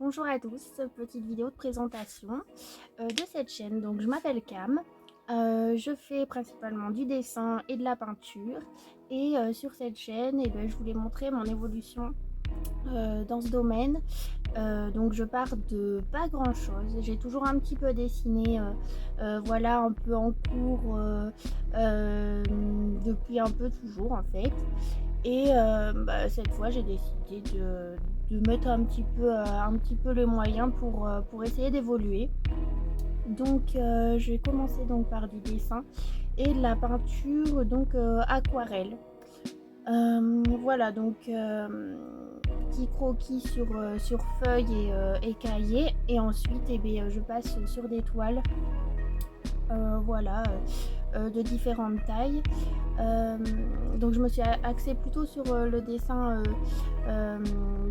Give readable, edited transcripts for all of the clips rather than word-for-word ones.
Bonjour à tous, petite vidéo de présentation de cette chaîne. Donc je m'appelle Cam, je fais principalement du dessin et de la peinture et sur cette chaîne je voulais montrer mon évolution dans ce domaine. Donc je pars de pas grand chose, j'ai toujours un petit peu dessiné, voilà, un peu en cours depuis un peu toujours en fait. Et cette fois, j'ai décidé de mettre un petit peu les moyens pour essayer d'évoluer. Donc, je vais commencer donc par du dessin et de la peinture, donc aquarelle. Voilà, donc petit croquis sur feuilles et cahier. Et ensuite, je passe sur des toiles, voilà, de différentes tailles. Donc je me suis axée plutôt sur le dessin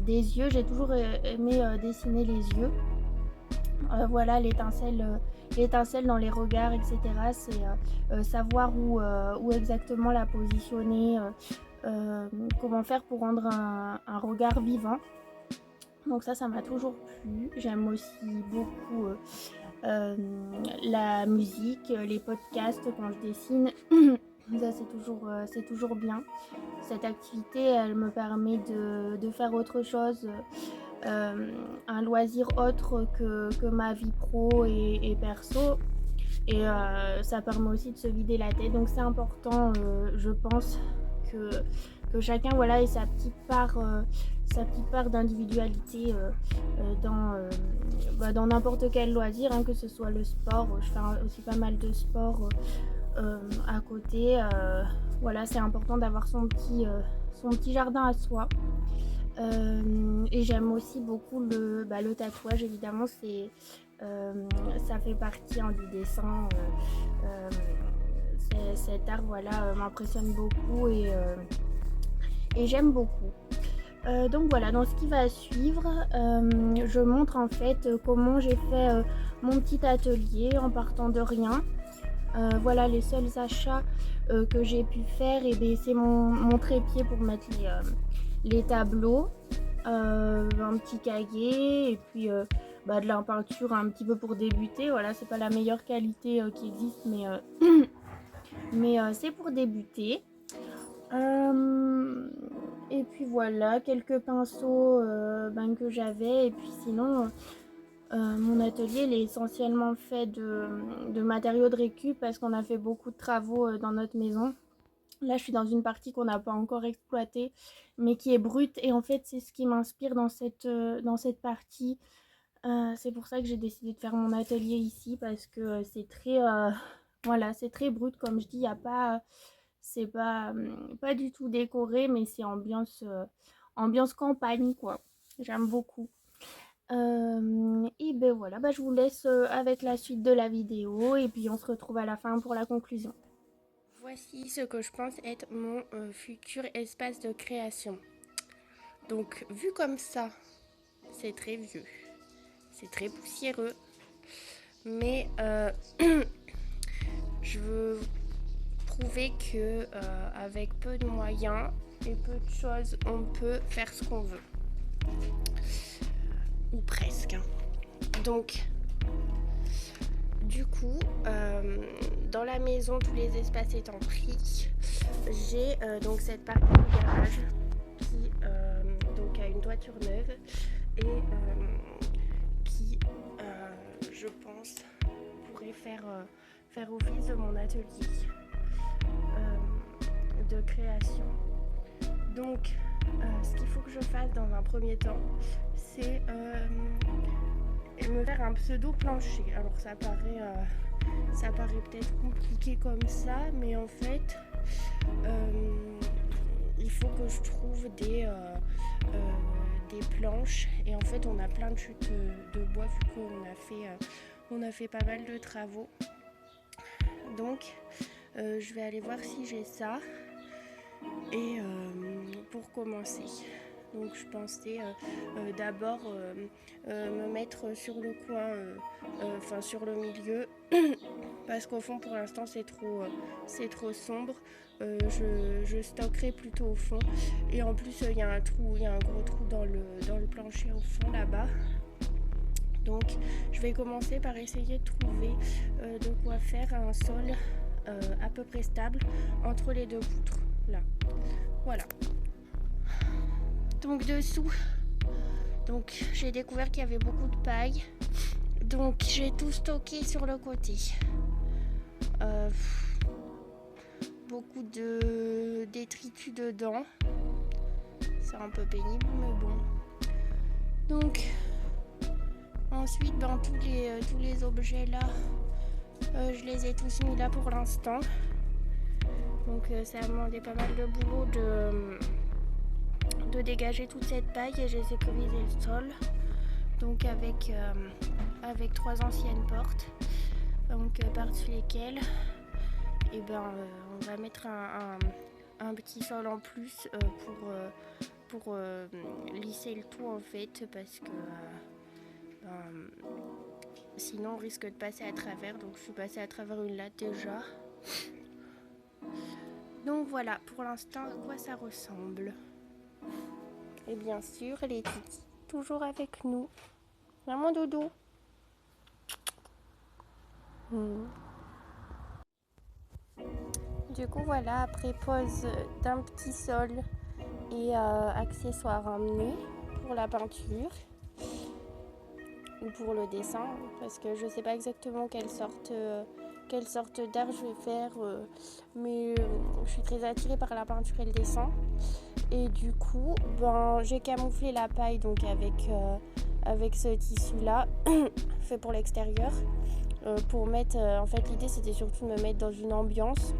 des yeux. J'ai toujours aimé dessiner les yeux. Voilà, l'étincelle dans les regards, etc. C'est savoir où exactement la positionner, comment faire pour rendre un regard vivant. Donc ça m'a toujours plu. J'aime aussi beaucoup la musique, les podcasts quand je dessine. Ça c'est toujours bien. Cette activité, elle me permet de faire autre chose, un loisir autre que ma vie pro et perso. Et ça permet aussi de se vider la tête. Donc c'est important, je pense, que, que chacun voilà, ait sa petite part d'individualité dans n'importe quel loisir, hein, que ce soit le sport. Je fais aussi pas mal de sport à côté. Voilà, c'est important d'avoir son petit jardin à soi. Et j'aime aussi beaucoup le tatouage, évidemment, ça fait partie, hein, du dessin. Cet art voilà, m'impressionne beaucoup et j'aime beaucoup. Donc voilà, dans ce qui va suivre, je montre en fait comment j'ai fait mon petit atelier en partant de rien. Voilà, les seuls achats que j'ai pu faire, c'est mon trépied pour mettre les tableaux, un petit cahier et puis de la peinture un petit peu pour débuter. Voilà, c'est pas la meilleure qualité qui existe, mais c'est pour débuter. Et puis voilà, quelques pinceaux que j'avais. Et puis sinon, mon atelier il est essentiellement fait de matériaux de récup parce qu'on a fait beaucoup de travaux dans notre maison. Là, je suis dans une partie qu'on n'a pas encore exploitée, mais qui est brute. Et en fait, c'est ce qui m'inspire dans cette partie. C'est pour ça que j'ai décidé de faire mon atelier ici parce que c'est très, voilà, c'est très brut. Comme je dis, il y a pas, c'est pas du tout décoré, mais c'est ambiance campagne, quoi. J'aime beaucoup. Et ben voilà, je vous laisse avec la suite de la vidéo et puis on se retrouve à la fin pour la conclusion. Voici ce que je pense être mon futur espace de création. Donc vu comme ça, c'est très vieux, c'est très poussiéreux, mais je veux prouver que avec peu de moyens et peu de choses, on peut faire ce qu'on veut. Ou presque. Donc du coup, dans la maison, tous les espaces étant pris, j'ai donc cette partie du garage qui donc a une toiture neuve et qui, je pense, pourrait faire office de mon atelier de création. Donc, ce qu'il faut que je fasse dans un premier temps, c'est me faire un pseudo plancher. Alors ça paraît peut-être compliqué comme ça, mais en fait il faut que je trouve des planches, et en fait on a plein de chutes de bois vu qu'on a fait pas mal de travaux. Donc je vais aller voir si j'ai ça, et pour commencer, donc je pensais d'abord me mettre sur le coin, enfin sur le milieu, parce qu'au fond pour l'instant c'est trop sombre. Je stockerai plutôt au fond, et en plus il y a un gros trou dans le plancher au fond là-bas. Donc je vais commencer par essayer de trouver de quoi faire un sol à peu près stable entre les 2 poutres. Là, voilà. Donc dessous, donc j'ai découvert qu'il y avait beaucoup de paille. Donc j'ai tout stocké sur le côté. Beaucoup de détritus dedans. C'est un peu pénible, mais bon. Donc ensuite, tous les objets là, je les ai tous mis là pour l'instant. Donc ça a demandé pas mal de boulot de dégager toute cette paille et j'ai sécurisé le sol. Donc avec 3 anciennes portes, donc par-dessus lesquelles on va mettre un petit sol en plus pour lisser le tout en fait, parce que sinon on risque de passer à travers. Donc je suis passée à travers une latte déjà. Donc voilà pour l'instant à quoi ça ressemble. Et bien sûr les titis toujours avec nous. Maman dodo. Du coup voilà, après pose d'un petit sol et accessoires emmenés pour la peinture ou pour le dessin, parce que je sais pas exactement quelle sorte d'art je vais faire, mais je suis très attirée par la peinture et le dessin. Et du coup j'ai camouflé la paille donc avec ce tissu là fait pour l'extérieur, pour mettre en fait l'idée c'était surtout de me mettre dans une ambiance.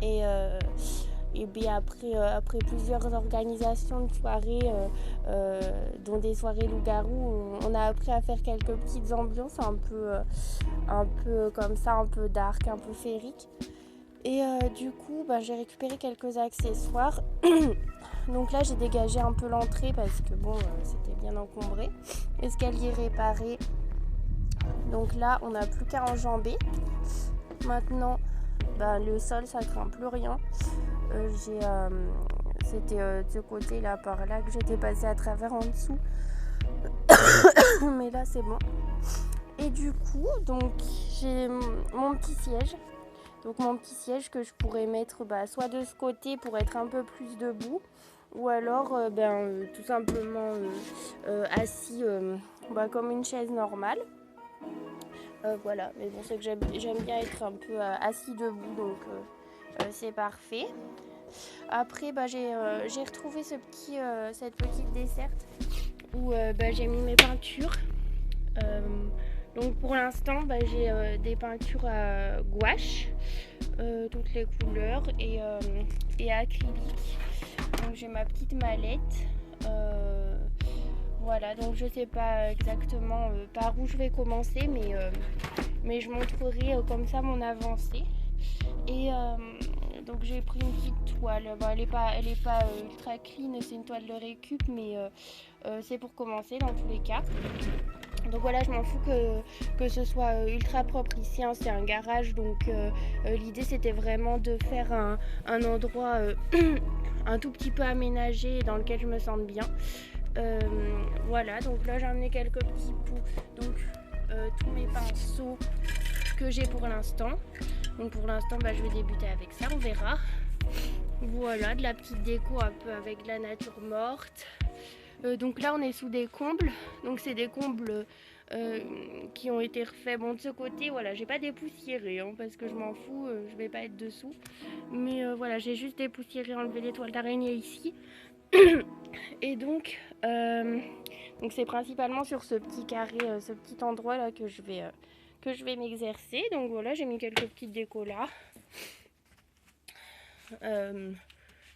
Et bien après plusieurs organisations de soirées, dont des soirées loup-garou, on a appris à faire quelques petites ambiances un peu comme ça, un peu dark, un peu féerique. Et du coup, j'ai récupéré quelques accessoires. Donc là, j'ai dégagé un peu l'entrée parce que c'était bien encombré. Escalier réparé. Donc là, on n'a plus qu'à enjamber. Maintenant, le sol, ça craint plus rien. C'était de ce côté là, par là, que j'étais passée à travers en dessous. Mais là, c'est bon. Et du coup, donc j'ai mon petit siège. Donc mon petit siège que je pourrais mettre soit de ce côté pour être un peu plus debout, ou alors tout simplement assis comme une chaise normale. Voilà, mais bon, c'est que j'aime bien être un peu assis debout, donc c'est parfait. Après, j'ai retrouvé cette petite desserte où j'ai mis mes peintures. Donc pour l'instant, j'ai des peintures à gouache, toutes les couleurs, et acrylique. Donc j'ai ma petite mallette. Voilà, donc je sais pas exactement par où je vais commencer, mais je montrerai comme ça mon avancée. Et donc j'ai pris une petite toile. Elle est pas ultra clean, c'est une toile de récup, mais c'est pour commencer dans tous les cas. Donc voilà, je m'en fous que ce soit ultra propre ici, hein, c'est un garage, donc l'idée c'était vraiment de faire un endroit un tout petit peu aménagé dans lequel je me sente bien. Voilà, donc là j'ai amené quelques petits pots, donc tous mes pinceaux que j'ai pour l'instant. Donc pour l'instant je vais débuter avec ça, on verra. Voilà, de la petite déco un peu avec de la nature morte. Donc là on est sous des combles, donc c'est des combles qui ont été refaits. Bon, de ce côté, voilà, j'ai pas dépoussiéré parce que je m'en fous, je vais pas être dessous. Mais voilà, j'ai juste dépoussiéré, enlevé les toiles d'araignée ici. Et donc c'est principalement sur ce petit carré, ce petit endroit là que je vais m'exercer. Donc voilà, j'ai mis quelques petites décos là.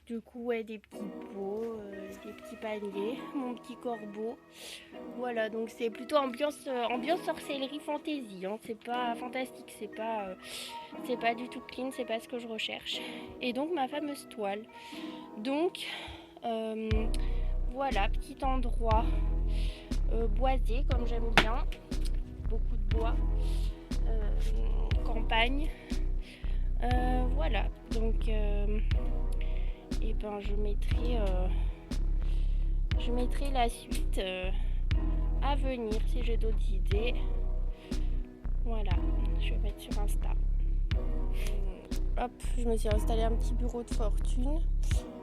Du coup, ouais, des petits pots, des petits paniers, mon petit corbeau. Voilà, donc c'est plutôt ambiance sorcellerie fantasy. C'est pas fantastique, c'est pas du tout clean, c'est pas ce que je recherche. Et donc ma fameuse toile. Donc voilà, petit endroit boisé comme j'aime bien, beaucoup de bois, campagne. Voilà, donc je mettrai la suite à venir si j'ai d'autres idées. Voilà, je vais mettre sur Insta. Hop, je me suis installé un petit bureau de fortune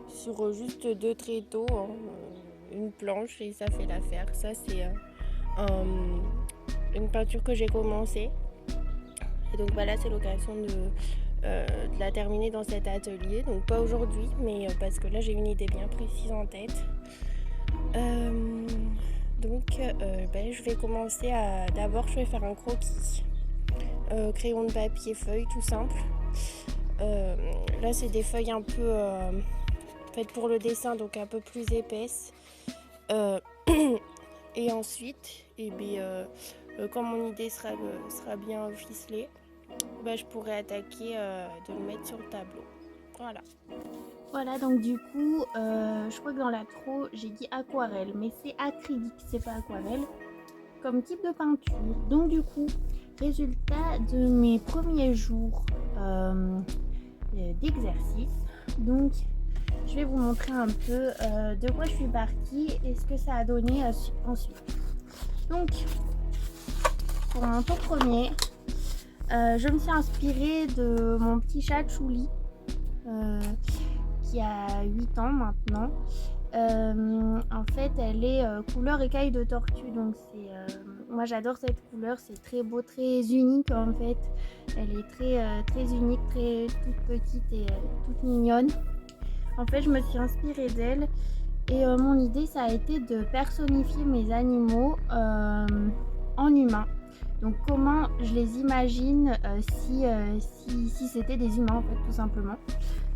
sur juste 2 tréteaux, hein, une planche et ça fait l'affaire. Ça c'est une peinture que j'ai commencée. Et donc là c'est l'occasion de la terminer dans cet atelier. Donc pas aujourd'hui, mais parce que là j'ai une idée bien précise en tête. Je vais commencer à... D'abord je vais faire un croquis. Crayon de papier feuille tout simple. Là c'est des feuilles un peu faites pour le dessin, donc un peu plus épaisses. Et ensuite, quand mon idée sera bien ficelée, je pourrai attaquer de le mettre sur le tableau. Voilà. Voilà, donc du coup, je crois que dans l'intro, j'ai dit aquarelle, mais c'est acrylique, c'est pas aquarelle, comme type de peinture. Donc du coup, résultat de mes premiers jours d'exercice. Donc, je vais vous montrer un peu de quoi je suis partie et ce que ça a donné ensuite. Donc, pour mon tour premier, je me suis inspirée de mon petit chat Chouli, qui a 8 ans maintenant. En fait, elle est couleur écaille de tortue, donc moi j'adore cette couleur, c'est très beau, très unique en fait. Elle est très unique, très toute petite et toute mignonne. En fait, je me suis inspirée d'elle et mon idée ça a été de personnifier mes animaux en humains. Donc comment je les imagine si c'était des humains en fait, tout simplement.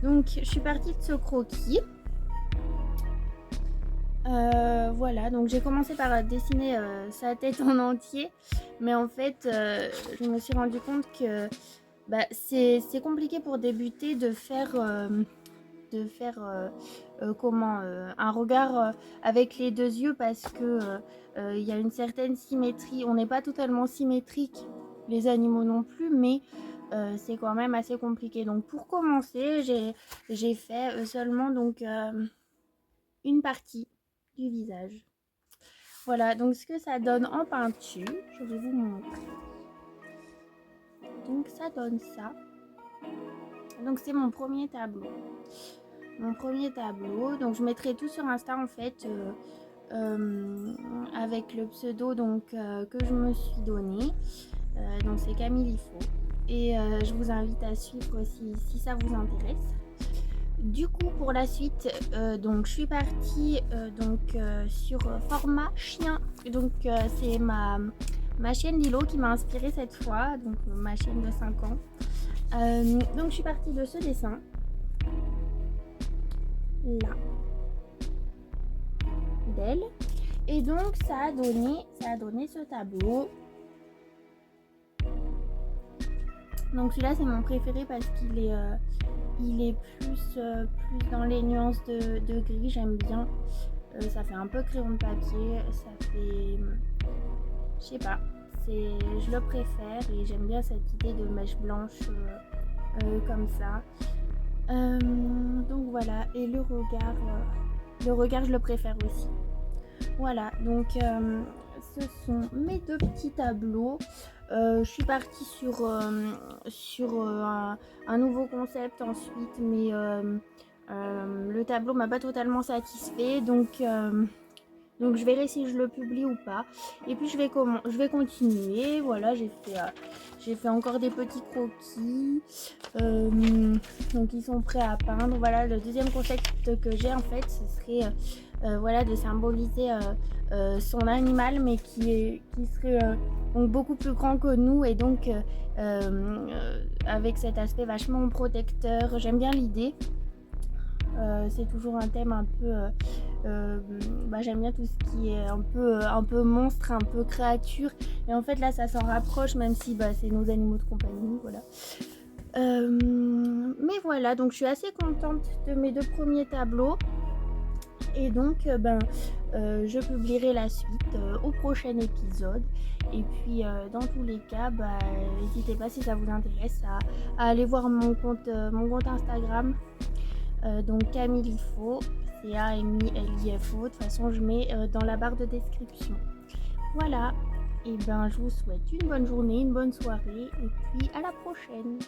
Donc je suis partie de ce croquis. Voilà, donc j'ai commencé par dessiner sa tête en entier, mais en fait je me suis rendu compte que c'est compliqué pour débuter de faire un regard avec les deux yeux, parce que il y a une certaine symétrie. On n'est pas totalement symétrique, les animaux non plus, mais c'est quand même assez compliqué. Donc pour commencer, j'ai fait seulement donc une partie du visage. Voilà, donc ce que ça donne en peinture, je vais vous montrer. Donc ça donne ça. Donc c'est mon premier tableau. Donc je mettrai tout sur Insta en fait, avec le pseudo que je me suis donné. Donc c'est Camille Lifo. Et je vous invite à suivre si ça vous intéresse. Du coup, pour la suite, donc je suis partie sur format chien. Donc c'est ma chienne Lilo qui m'a inspirée cette fois, donc ma chienne de 5 ans. Donc je suis partie de ce dessin là d'elle, et donc ça a donné ce tableau. Donc celui-là c'est mon préféré parce qu'il est plus dans les nuances de gris, j'aime bien. Ça fait un peu crayon de papier, ça fait, je sais pas, je le préfère et j'aime bien cette idée de mèche blanche comme ça. Donc voilà, et le regard je le préfère aussi. Voilà, donc ce sont mes deux petits tableaux. Je suis partie sur un nouveau concept ensuite, mais le tableau m'a pas totalement satisfait, donc je verrai si je le publie ou pas. Et puis je vais continuer. Voilà, j'ai fait encore des petits croquis, donc ils sont prêts à peindre. Voilà, le deuxième concept que j'ai en fait, ce serait de symboliser son animal, mais qui serait donc beaucoup plus grand que nous, et donc avec cet aspect vachement protecteur. J'aime bien l'idée. C'est toujours un thème un peu j'aime bien tout ce qui est un peu monstre, un peu créature, et en fait là ça s'en rapproche, même si c'est nos animaux de compagnie. Voilà. Mais voilà, donc je suis assez contente de mes deux premiers tableaux, et donc je publierai la suite au prochain épisode. Et puis dans tous les cas, n'hésitez pas, si ça vous intéresse, à aller voir mon compte Instagram, donc Camille Lifo, CAMILIFO. De toute façon je mets dans la barre de description. Voilà. Et ben, je vous souhaite une bonne journée, une bonne soirée et puis à la prochaine.